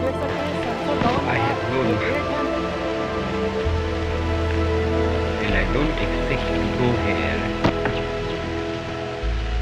I have grown and I don't expect to go here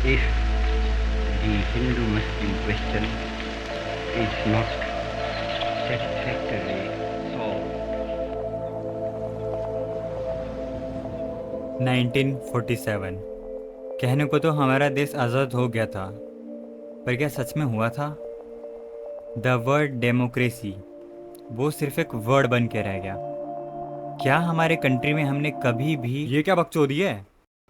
if the Hindu-Muslim question is not satisfactorily solved. 1947 कहने को तो हमारा देश आज़ाद हो गया था, पर क्या सच में हुआ था? द वर्ड डेमोक्रेसी वो सिर्फ एक वर्ड बन के रह गया। क्या हमारे कंट्री में हमने कभी भी ये क्या बकचोदी है?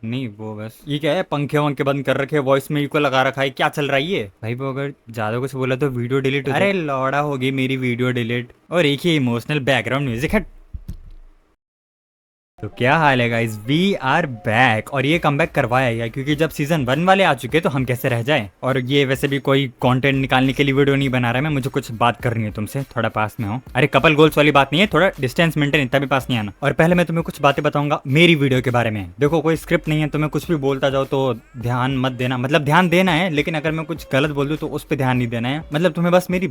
नहीं वो बस ये क्या है, पंखे वंखे बंद कर रखे, वॉइस मेल को लगा रखा है, क्या चल रहा है ये? भाई वो अगर ज़्यादा कुछ बोला तो वीडियो डिलीट हो। अरे लौड़ा होगी मेरी वीडियो डिलीट, और एक ही इमोशनल बैकग्राउंड म्यूजिक है। तो क्या हाल है गाइस, वी आर बैक। और ये कमबैक करवाया गया क्योंकि जब सीजन 1 वाले आ चुके तो हम कैसे रह जाएं। और ये वैसे भी कोई कंटेंट निकालने के लिए वीडियो नहीं बना रहा है मैं, मुझे कुछ बात करनी है तुमसे, थोड़ा पास में हो। अरे कपल गोल्स वाली बात नहीं है, थोड़ा डिस्टेंस मेंटेन, इतना भी पास नहीं आना। और पहले मैं तुम्हें कुछ बातें बताऊंगा मेरी वीडियो के बारे में। देखो कोई स्क्रिप्ट नहीं है, तुम्हें कुछ भी बोलता जाओ तो ध्यान मत देना, मतलब ध्यान देना है लेकिन अगर मैं कुछ गलत बोल दूँ तो उस पर ध्यान नहीं देना है, मतलब तुम्हें बस मेरी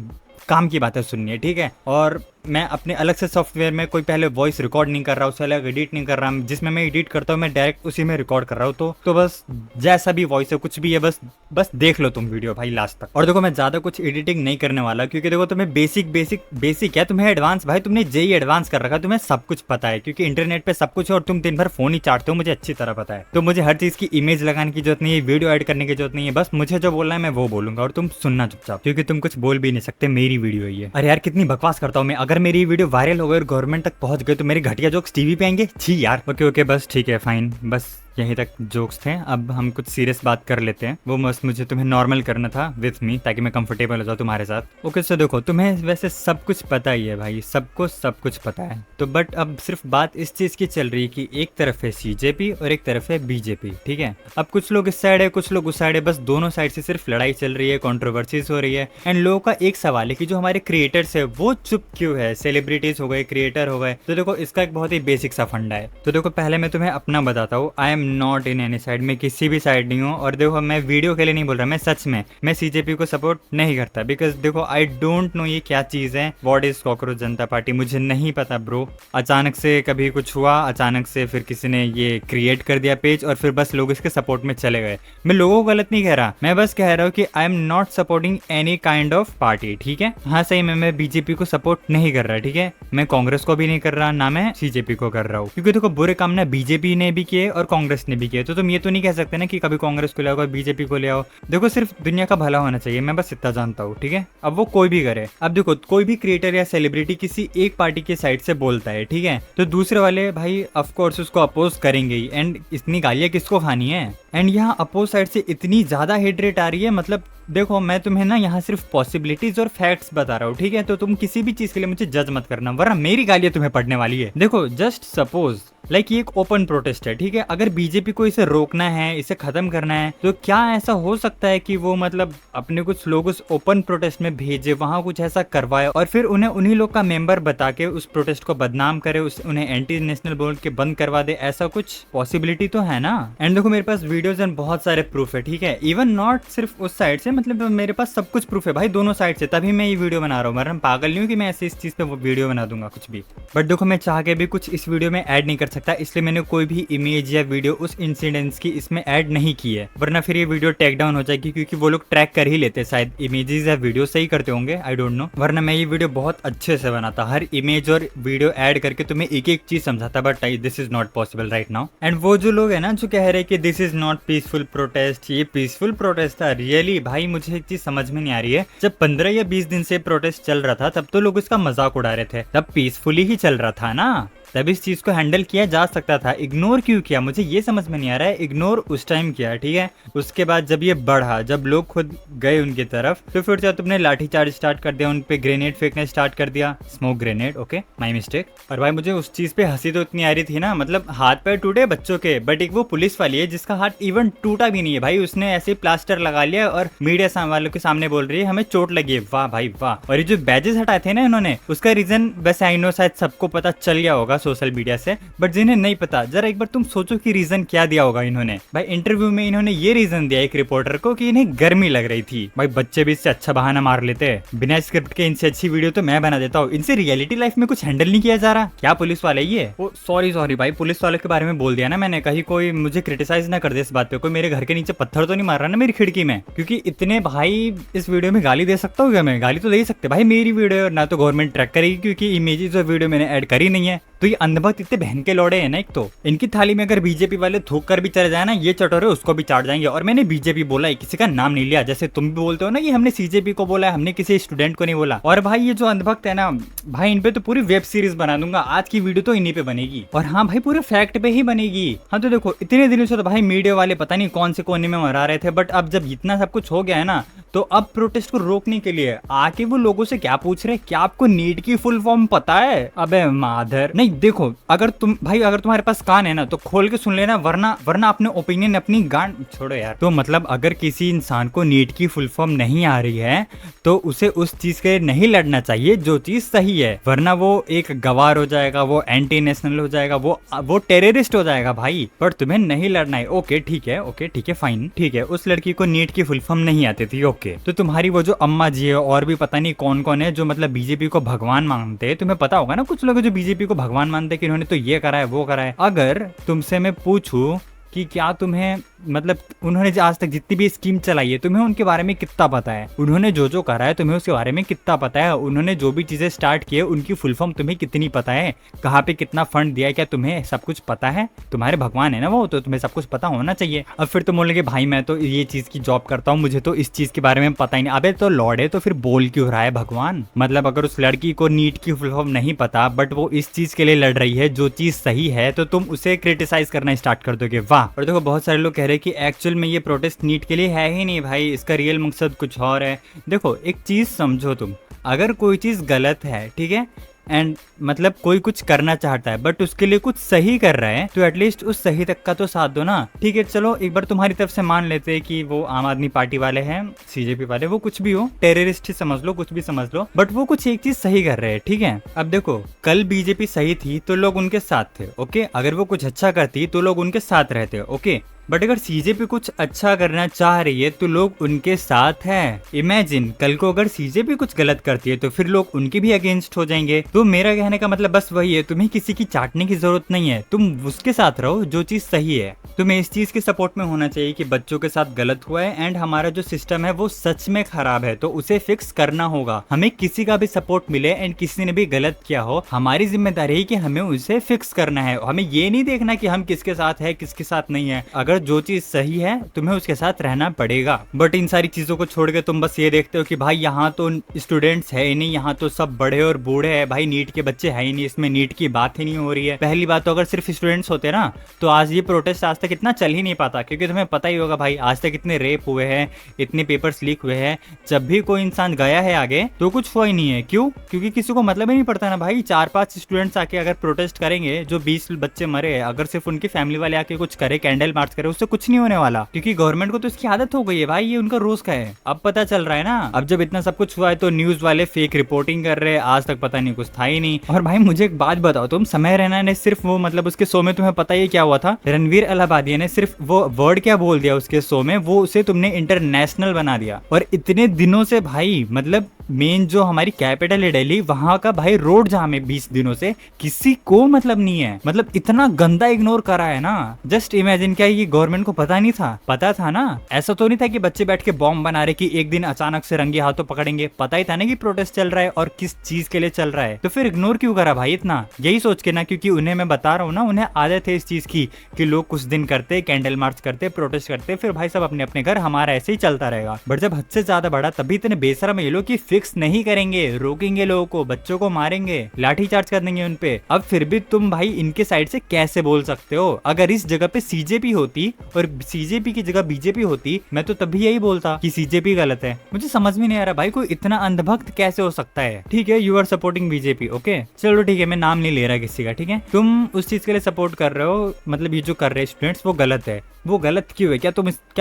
काम की बातें सुननी है, ठीक है। और मैं अपने अलग से सॉफ्टवेयर में कोई पहले वॉइस रिकॉर्ड नहीं कर रहा, उससे अलग एडिट नहीं कर रहा, जिसमें मैं एडिट करता हूँ मैं डायरेक्ट उसी में रिकॉर्ड कर रहा हूँ। तो बस जैसा भी वॉइस है कुछ भी है, बस देख लो तुम वीडियो भाई लास्ट तक। और देखो मैं ज़्यादा कुछ एडिटिंग नहीं करने वाला क्योंकि देखो तुम्हें बेसिक है, तुम्हें एडवांस, भाई तुमने जेई एडवांस कर रखा है, तुम्हें सब कुछ पता है क्योंकि इंटरनेट पे सब कुछ है और तुम दिन भर फोन ही चाटते हो, मुझे अच्छी तरह पता है। तो मुझे हर चीज़ की इमेज लगाने की जरूरत नहीं है, वीडियो एड करने की जरूरत नहीं है, बस मुझे जो बोलना है मैं वो बोलूंगा और तुम सुनना चुपचाप, क्योंकि तुम कुछ बोल भी नहीं सकते, मेरी वीडियो ही है। अरे यार कितनी बकवास करता हूँ मैं, अगर मेरी वीडियो वायरल हो गई और गवर्नमेंट तक पहुंच गए तो मेरे घटिया जोक्स टीवी पे आएंगे। छी यार, ओके बस ठीक है फाइन, बस यहीं तक जोक्स थे। अब हम कुछ सीरियस बात कर लेते हैं, वो मस्त मुझे तुम्हें नॉर्मल करना था विथ मी ताकि मैं कंफर्टेबल हो जाऊँ तुम्हारे साथ। ओके सो देखो तुम्हें वैसे सब कुछ पता ही है भाई, सबको सब कुछ पता है, तो बट अब सिर्फ बात इस चीज़ की चल रही है कि एक तरफ है सीजेपी और एक तरफ है बीजेपी, ठीक है। अब कुछ लोग इस साइड है कुछ लोग उस साइड है, बस दोनों साइड से सिर्फ लड़ाई चल रही है, कॉन्ट्रोवर्सीज हो रही है। एंड लोगों का एक सवाल है कि जो हमारे क्रिएटर्स है वो चुप क्यों है, सेलिब्रिटीज हो गए, क्रिएटर हो गए। तो देखो इसका एक बहुत ही बेसिक सा फंडा है। तो देखो पहले मैं तुम्हें अपना बताता हूँ, I am not in any side, में किसी भी साइड नहीं हूँ। और देखो मैं वीडियो के लिए नहीं बोल रहा, मैं सच में मैं सीजेपी को सपोर्ट नहीं करता, बिकॉज देखो आई डोंट नो ये क्या चीज़ है, what is cockroach Janata party, मुझे नहीं पता ब्रो। अचानक से कभी कुछ हुआ, अचानक से फिर किसी ने ये क्रिएट कर दिया पेज और फिर बस लोग इसके सपोर्ट में चले गए। मैं लोगों को गलत नहीं कह रहा, मैं बस कह रहा हूँ कि I am not supporting any kind of party, ठीक है। हाँ सही में मैं बीजेपी को सपोर्ट नहीं कर रहा, ठीक है, मैं कांग्रेस को भी नहीं कर रहा, ना मैं सीजेपी को कर रहा हूँ, क्योंकि देखो बुरे काम ना बीजेपी ने भी किए और कांग्रेस ने भी किए। तो तुम ये तो नहीं कह सकते ना कि कभी कांग्रेस को ले आओ कभी बीजेपी को ले आओ। देखो सिर्फ दुनिया का भला होना चाहिए, मैं बस इतना जानता हूँ, ठीक है। अब वो कोई भी करे, अब देखो कोई भी क्रिएटर या सेलिब्रिटी किसी एक पार्टी के साइड से बोलता है, ठीक है, तो दूसरे वाले भाई ऑफ कोर्स उसको अपोज करेंगे ही। एंड इतनी गालियां किसको खानी है। एंड यहाँ अपोज साइड से इतनी ज्यादा हेट रेट आ रही है, मतलब देखो मैं तुम्हें ना यहाँ सिर्फ पॉसिबिलिटीज और फैक्ट्स बता रहा हूँ, ठीक है। तो तुम किसी भी चीज के लिए मुझे जज मत करना, वरना मेरी गालियां तुम्हें पड़ने वाली है। देखो जस्ट सपोज लाइक ये एक ओपन प्रोटेस्ट है, ठीक है, अगर बीजेपी को इसे रोकना है, इसे खत्म करना है, तो क्या ऐसा हो सकता है कि वो मतलब अपने कुछ लोग उस ओपन प्रोटेस्ट में भेजे, वहां कुछ ऐसा करवाए और फिर उन्हें उन्हीं लोग का मेंबर बता के उस प्रोटेस्ट को बदनाम करे, उन्हें एंटी नेशनल बोल के बंद करवा दे, ऐसा कुछ पॉसिबिलिटी तो है ना। एंड देखो मेरे पास वीडियोज एंड बहुत सारे प्रूफ है, ठीक है, इवन नॉट सिर्फ उस साइड से, मतलब मेरे पास सब कुछ प्रूफ है भाई दोनों साइड से, तभी मैं ये वीडियो बना रहा हूँ, वरना पागल नहीं हूँ कि मैं ऐसे इस चीज पे वो वीडियो बना दूंगा कुछ भी। बट देखो मैं चाह के भी कुछ इस वीडियो में ऐड नहीं कर सकता, इसलिए मैंने कोई भी इमेज या वीडियो उस इंसिडेंट्स की इसमें ऐड नहीं की है, वरना फिर ये वीडियो टेक डाउन हो जाएगी, क्योंकि वो लोग ट्रैक कर ही लेते, शायद इमेजेस या वीडियो सही करते होंगे, आई डोंट नो। वरना मैं ये वीडियो बहुत अच्छे से बनाता, हर इमेज और वीडियो ऐड करके तुम्हें एक एक चीज समझाता, but this is not possible right now. And वो जो लोग है ना जो कह रहे कि this is not peaceful protest, ये पीसफुल प्रोटेस्ट था रियली भाई, मुझे एक चीज समझ में नहीं आ रही है। जब 15 या 20 दिन से प्रोटेस्ट चल रहा था तब तो लोग इसका मजाक उड़ा रहे थे, तब पीसफुली ही चल रहा था ना, तब इस चीज को हैंडल किया जा सकता था। इग्नोर क्यों किया मुझे ये समझ में नहीं आ रहा है। इग्नोर उस टाइम किया, ठीक है, उसके बाद जब ये बढ़ा, जब लोग खुद गए उनकी तरफ, तो फिर जब तुमने लाठी चार्ज स्टार्ट कर दिया, उन पे ग्रेनेड फेंकने स्टार्ट कर दिया, smoke grenade, okay my mistake. और भाई मुझे उस चीज पे हंसी तो इतनी आ रही थी ना, मतलब हाथ पैर टूटे बच्चों के, बट एक वो पुलिस वाली है जिसका हाथ इवन टूटा भी नहीं है भाई, उसने ऐसे प्लास्टर लगा लिया और मीडिया वालों के सामने बोल रही है हमें चोट लगी है, वाह भाई वाह। और ये जो बैजेस हटाए थे ना इन्होंने, उसका रीजन वैसे आई नो शायद सबको पता चल गया होगा, सोशल मीडिया से, बट जिन्हें नहीं पता जरा एक बार तुम सोचो कि रीजन क्या दिया होगा इन्होंने। भाई इंटरव्यू में इन्होंने ये रीजन दिया एक रिपोर्टर को कि इन्हें गर्मी लग रही थी। भाई बच्चे भी इससे अच्छा बहाना मार लेते हैं, बिना स्क्रिप्ट के इनसे अच्छी वीडियो तो मैं बना देता हूँ। इनसे रियलिटी लाइफ में कुछ हैंडल नहीं किया जा रहा क्या पुलिस वाले? ये सॉरी भाई, पुलिस वाले के बारे में बोल दिया ना मैंने, कहीं कोई मुझे क्रिटिसाइज ना कर दे इस बात पे, कोई मेरे घर के नीचे पत्थर तो नहीं मार रहा ना मेरी खिड़की में, क्योंकि इतने भाई इस वीडियो में गाली दे सकता हूँ क्या मैं? गाली तो दे ही सकते भाई, मेरी वीडियो ना तो गवर्नमेंट ट्रैक करेगी क्योंकि इमेजेस और वीडियो मैंने ऐड करी नहीं है। तो ये अंधभक्त इतने बहन के लौड़े हैं ना, एक तो इनकी थाली में अगर बीजेपी वाले थूक कर भी चले जाए ना, ये चटोरे उसको भी चाट जाएंगे। और मैंने बीजेपी बोला है, किसी का नाम नहीं लिया, जैसे तुम भी बोलते हो ना कि हमने सीजेपी को बोला है, हमने किसी स्टूडेंट को नहीं बोला। और भाई ये जो अंधभक्त है ना भाई, इन पे तो पूरी वेब सीरीज बना दूंगा, आज की वीडियो तो इन्हीं पे बनेगी। और हाँ भाई पूरे फैक्ट पे ही बनेगी। हाँ तो देखो इतने दिनों से तो भाई मीडिया वाले पता नहीं कौन से कोने में मरा रहे थे, बट अब जब इतना सब कुछ हो गया है ना, तो अब प्रोटेस्ट को रोकने के लिए आके वो लोगों से क्या पूछ रहे, क्या आपको नीट की फुल फॉर्म पता है? अबे माधर नहीं, देखो अगर तुम्हारे पास कान है ना तो खोल के सुन लेना, वरना अपने ओपिनियन अपनी गांड छोड़ो यार। तो मतलब अगर किसी इंसान को नीट की फुल फॉर्म नहीं आ रही है तो उसे उस चीज के लिए नहीं लड़ना चाहिए जो चीज सही है, वरना वो एक गवार हो जाएगा, वो एंटी नेशनल हो जाएगा, वो टेररिस्ट हो जाएगा भाई। पर तुम्हें नहीं लड़ना है, ओके ठीक है फाइन, ठीक है। उस लड़की को नीट की फुल फॉर्म नहीं आती थी, ओके। तो तुम्हारी वो जो अम्मा जी है और भी पता नहीं कौन कौन है जो मतलब बीजेपी को भगवान मानते हैं, तुम्हें पता होगा ना कुछ लोग जो बीजेपी को भगवान मानते हैं कि इन्होंने तो ये करा है वो करा है। अगर तुमसे मैं पूछूं कि क्या तुम्हें मतलब उन्होंने आज तक जितनी भी स्कीम चलाई है तुम्हें उनके बारे में कितना पता है, उन्होंने जो करा है तुम्हें उसके बारे में कितना पता है, उन्होंने जो भी चीजें स्टार्ट की है उनकी फुल फॉर्म तुम्हें कितनी पता है, कहाँ पे कितना फंड दिया है, क्या तुम्हें सब कुछ पता है? तुम्हारे भगवान है ना वो, तो तुम्हें सब कुछ पता होना चाहिए। अब फिर तुम बोलोगे भाई मैं तो ये चीज की जॉब करता हूँ, मुझे तो इस चीज के बारे में पता ही नहीं। अबे तो लॉर्ड है तो फिर बोल क्यों रहा है भगवान? मतलब अगर उस लड़की को नीट की फुल फॉर्म नहीं पता बट वो इस चीज के लिए लड़ रही है जो चीज सही है, तो तुम उसे क्रिटिसाइज करना स्टार्ट कर दोगे, वाह। और देखो बहुत सारे लोग कह रहे हैं कि एक्चुअल में ये प्रोटेस्ट नीट के लिए है ही नहीं भाई, इसका रियल मकसद कुछ और है। देखो एक चीज समझो, तुम अगर कोई चीज गलत है, ठीक है, एंड मतलब कोई कुछ करना चाहता है बट उसके लिए कुछ सही कर रहा है, तो एटलीस्ट उस सही तक का तो साथ दो ना, ठीक है। चलो एक बार तुम्हारी तरफ से मान लेते हैं कि वो आम आदमी पार्टी वाले हैं, सीजेपी वाले, वो कुछ भी हो, टेररिस्ट ही समझ लो, कुछ भी समझ लो, बट वो कुछ एक चीज सही कर रहे हैं, ठीक है। अब देखो कल बीजेपी सही थी तो लोग उनके साथ थे, ओके। अगर वो कुछ अच्छा करती तो लोग उनके साथ रहते, ओके। बट अगर सीजेपी कुछ अच्छा करना चाह रही है तो लोग उनके साथ हैं। इमेजिन कल को अगर सीजेपी कुछ गलत करती है तो फिर लोग उनके भी अगेंस्ट हो जाएंगे। तो मेरा कहने का मतलब बस वही है, तुम्हें किसी की चाटने की जरूरत नहीं है, तुम उसके साथ रहो जो चीज सही है। तुम्हें इस चीज के सपोर्ट में होना चाहिए कि बच्चों के साथ गलत हुआ है एंड हमारा जो सिस्टम है वो सच में खराब है, तो उसे फिक्स करना होगा। हमें किसी का भी सपोर्ट मिले एंड किसी ने भी गलत किया हो, हमारी जिम्मेदारी है कि हमें उसे फिक्स करना है। हमें ये नहीं देखना कि हम किसके साथ है किसके साथ नहीं है। अगर जो चीज सही है तुम्हें उसके साथ रहना पड़ेगा। बट इन सारी चीजों को छोड़ के तुम बस ये देखते हो कि भाई यहाँ तो स्टूडेंट्स है ही नहीं, यहाँ तो सब बड़े और बूढ़े हैं, भाई नीट के बच्चे है ही नहीं, इसमें नीट की बात ही नहीं हो रही है। पहली बात तो अगर सिर्फ स्टूडेंट्स होते ना तो आज ये प्रोटेस्ट आज तक इतना चल ही नहीं पाता, क्योंकि तुम्हें पता ही होगा भाई आज तक इतने रेप हुए हैं, इतने पेपर्स लीक हुए हैं, जब भी कोई इंसान गया है आगे तो कुछ हुआ ही नहीं है। क्यों? क्योंकि किसी को मतलब ही नहीं पड़ता ना भाई। 4-5 स्टूडेंट्स आके अगर प्रोटेस्ट करेंगे, जो 20 बच्चे मरे, अगर सिर्फ उनकी फैमिली वाले आके कुछ करे, कैंडल मार्च करे, उससे कुछ नहीं होने वाला, क्योंकि गवर्नमेंट को तो इसकी आदत हो गई है भाई, ये उनका रोज का है। अब पता चल रहा है ना, अब जब इतना सब कुछ हुआ है तो न्यूज वाले फेक रिपोर्टिंग कर रहे हैं, आज तक पता नहीं कुछ था ही नहीं। और भाई मुझे एक बात बताओ, तुम समय रैना ने सिर्फ वो मतलब उसके शो में तुम्हें पता ही क्या हुआ था, रणवीर इलाहाबादिया ने सिर्फ वो वर्ड क्या बोल दिया उसके शो में, वो उसे तुमने इंटरनेशनल बना दिया। और इतने दिनों से भाई मतलब मेन जो हमारी कैपिटल है दिल्ली, वहां का भाई रोड जाम है 20 दिनों से, किसी को मतलब नहीं है। मतलब इतना गंदा इग्नोर करा है ना, जस्ट इमेजिन। क्या ये गवर्नमेंट को पता नहीं था? पता था ना, ऐसा तो नहीं था कि बच्चे बैठ के बॉम्ब बना रहे कि एक दिन अचानक से रंगे हाथों पकड़ेंगे। पता ही था ना कि प्रोटेस्ट चल रहा है और किस चीज के लिए चल रहा है, तो फिर इग्नोर क्यों करा भाई इतना? यही सोच के ना, क्योंकि उन्हें मैं बता रहा हूँ ना, उन्हें आदत है इस चीज की कि लोग कुछ दिन करते, कैंडल मार्च करते, प्रोटेस्ट करते, फिर भाई सब अपने अपने घर, हमारा ऐसे ही चलता रहेगा। बट जब हद से ज्यादा बढ़ा तभी इतने बेशरम ये लोग कि फिक्स नहीं करेंगे, रोकेंगे लोगों को, बच्चों को मारेंगे, लाठी चार्ज कर देंगे उनपे। अब फिर भी तुम भाई इनके साइड से कैसे बोल सकते हो? अगर इस जगह पे सीजेपी होती और सीजेपी की जगह बीजेपी होती, मैं तो तभी यही बोलता कि सीजेपी गलत है। मुझे समझ में नहीं आ रहा भाई कोई इतना अंधभक्त कैसे हो सकता है। ठीक है, you are supporting BJP, okay चलो ठीक है, मैं नाम नहीं ले रहा किसी का, ठीक है। तुम उस चीज के लिए सपोर्ट कर रहे हो, मतलब ये जो कर रहे हैं स्टूडेंट्स वो गलत है, वो गलत क्यों है? क्या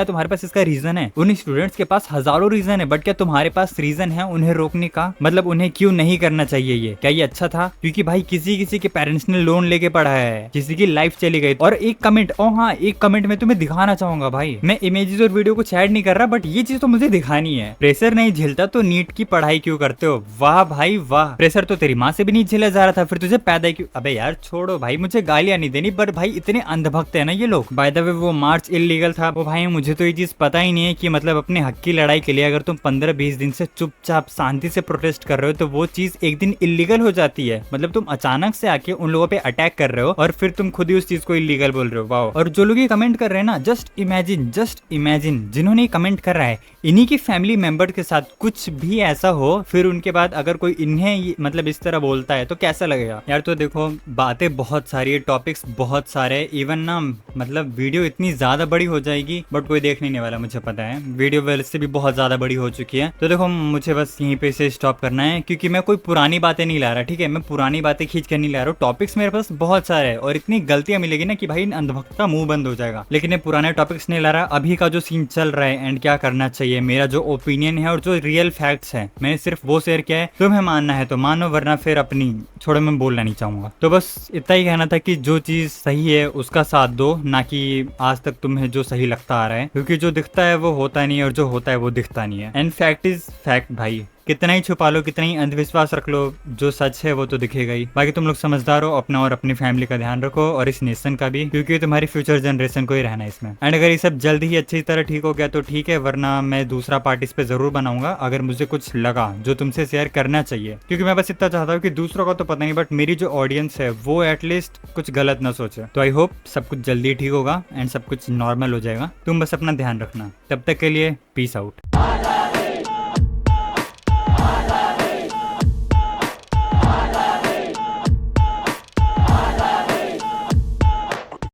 तुम्हारे पास इसका रीजन है? उन स्टूडेंट्स के पास हजारों रीजन है, बट क्या तुम्हारे पास रीजन है उन्हें रोकने का? मतलब उन्हें क्यों नहीं करना चाहिए ये? क्या ये अच्छा था? क्योंकि भाई किसी के पेरेंट्स ने लोन लेके पढ़ा है, किसी की लाइफ चली गई। और एक कमेंट, हाँ एक कमेंट में तुम्हें दिखाना चाहूंगा भाई, मैं इमेजेस और वीडियो को ऐड नहीं कर रहा, बट ये चीज तो मुझे दिखानी है। प्रेशर नहीं झेलता तो नीट की पढ़ाई क्यों करते हो? वाह भाई वाह, प्रेशर तो तेरी माँ से भी नहीं झेला जा रहा था, फिर तुझे पैदा क्यों? अबे यार छोड़ो भाई, मुझे गालियां नहीं देनी, पर भाई इतने अंधभक्त है ना ये लोग। बाय द वे वो मार्च इलीगल था, वो भाई मुझे तो ये चीज पता ही नहीं है कि मतलब अपने हक की लड़ाई के लिए अगर तुम 15-20 दिन से चुपचाप शांति से प्रोटेस्ट कर रहे हो तो वो चीज एक दिन इलीगल हो जाती है। मतलब तुम अचानक से आके उन लोगों पे अटैक कर रहे हो और फिर तुम खुद ही उस चीज को इलीगल बोल रहे हो। वाओ। और जो लोग ये कमेंट कर रहे हैं ना, जस्ट इमेजिन जिन्होंने कमेंट कर रहा है, इन्हीं की फैमिली मेंबर के साथ कुछ भी ऐसा हो, फिर उनके बाद अगर कोई इन्हें मतलब इस तरह बोलता है तो कैसा लगेगा यार? तो देखो बातें बहुत सारी है, टॉपिक्स बहुत सारे, इवन ना मतलब वीडियो इतनी ज्यादा बड़ी हो जाएगी बट कोई देखने नहीं वाला, मुझे पता है। वीडियो वैसे भी बहुत ज्यादा बड़ी हो चुकी है, तो देखो मुझे बस यहीं पे से स्टॉप करना है, क्योंकि मैं कोई पुरानी बातें नहीं ला रहा, ठीक है? मैं पुरानी बातें खींच कर नहीं ला रहा हूँ, टॉपिक्स मेरे पास बहुत सारे हैं और इतनी गलतियां मिलेगी ना कि भाई अंधभक्त का मुंह बंद हो जाएगा। लेकिन ये पुराने टॉपिक्स नहीं ला रहा, अभी का जो सीन चल रहा है एंड क्या करना चाहिए, मेरा जो ओपिनियन है और जो रियल फैक्ट्स है, मैंने सिर्फ वो शेयर किया है। तुम्हें मानना है तो मानो, वरना फिर अपनी छोड़ो, मैं बोलना नहीं चाहूंगा। तो बस इतना ही कहना था कि जो चीज सही है उसका साथ दो, ना कि आज तक तुम्हें जो सही लगता आ रहा है, क्योंकि जो दिखता है वो होता नहीं है और जो होता है वो दिखता नहीं है। एंड फैक्ट इज फैक्ट भाई, कितना ही छुपा लो, कितना ही अंधविश्वास रख लो, जो सच है वो तो दिखेगा ही। बाकी तुम लोग समझदार हो, अपना और अपनी फैमिली का ध्यान रखो और इस नेशन का भी, क्योंकि तुम्हारी फ्यूचर जनरेशन को ही रहना है इसमें। एंड अगर ये सब जल्द ही अच्छी तरह ठीक हो गया तो ठीक है, वरना मैं दूसरा पार्ट इस पे जरूर बनाऊंगा अगर मुझे कुछ लगा जो तुमसे शेयर करना चाहिए। क्योंकि मैं बस इतना चाहता हूँ कि दूसरों का तो पता नहीं, बट मेरी जो ऑडियंस है वो एटलीस्ट कुछ गलत ना सोचे। तो आई होप सब कुछ जल्दी ठीक होगा एंड सब कुछ नॉर्मल हो जाएगा। तुम बस अपना ध्यान रखना, तब तक के लिए पीस आउट।